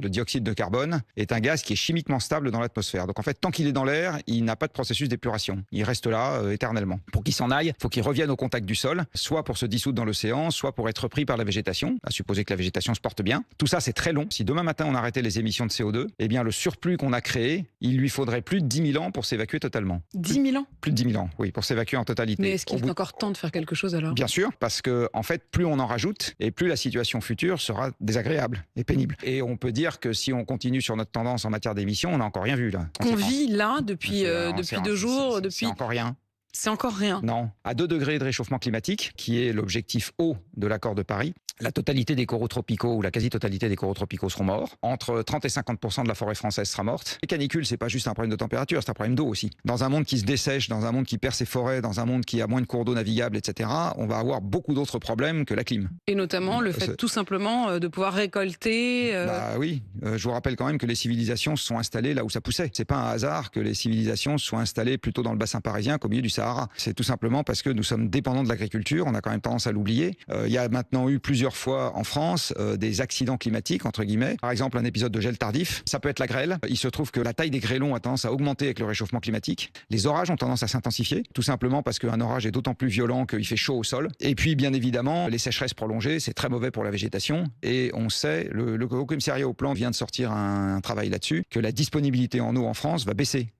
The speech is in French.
Le dioxyde de carbone est un gaz qui est chimiquement stable dans l'atmosphère. Donc en fait, tant qu'il est dans l'air, il n'a pas de processus d'épuration. Il reste là éternellement. Pour qu'il s'en aille, il faut qu'il revienne au contact du sol, soit pour se dissoudre dans l'océan, soit pour être pris par la végétation, à supposer que la végétation se porte bien. Tout ça, c'est très long. Si demain matin on arrêtait les émissions de CO2, eh bien le surplus qu'on a créé, il lui faudrait plus de 10 000 ans pour s'évacuer totalement. 10 000 ans? Plus de 10 000 ans, oui, pour s'évacuer en totalité. Mais est-ce qu'il est encore temps de faire quelque chose alors? Bien sûr, parce que en fait, plus on en rajoute, et plus la situation future sera désagréable et pénible. Et on peut dire que si on continue sur notre tendance en matière d'émissions, on n'a encore rien vu là. Qu'on vit là depuis 2 jours, C'est encore rien. C'est encore rien. Non. À 2 degrés de réchauffement climatique, qui est l'objectif haut de l'accord de Paris, la totalité des coraux tropicaux ou la quasi-totalité des coraux tropicaux seront morts. Entre 30 et 50% de la forêt française sera morte. Les canicules, c'est pas juste un problème de température, c'est un problème d'eau aussi. Dans un monde qui se dessèche, dans un monde qui perd ses forêts, dans un monde qui a moins de cours d'eau navigables, etc., on va avoir beaucoup d'autres problèmes que la clim. Et notamment le fait tout simplement de pouvoir récolter. Bah oui, je vous rappelle quand même que les civilisations se sont installées là où ça poussait. C'est pas un hasard que les civilisations se soient installées plutôt dans le bassin parisien qu'au milieu du Sahara. C'est tout simplement parce que nous sommes dépendants de l'agriculture, on a quand même tendance à l'oublier. Il y a maintenant eu plusieurs fois en France des accidents climatiques, entre guillemets. Par exemple, un épisode de gel tardif, ça peut être la grêle. Il se trouve que la taille des grêlons a tendance à augmenter avec le réchauffement climatique. Les orages ont tendance à s'intensifier, tout simplement parce qu'un orage est d'autant plus violent qu'il fait chaud au sol. Et puis, bien évidemment, les sécheresses prolongées, c'est très mauvais pour la végétation. Et on sait, le Haut Commissariat au Plan vient de sortir un travail là-dessus, que la disponibilité en eau en France va baisser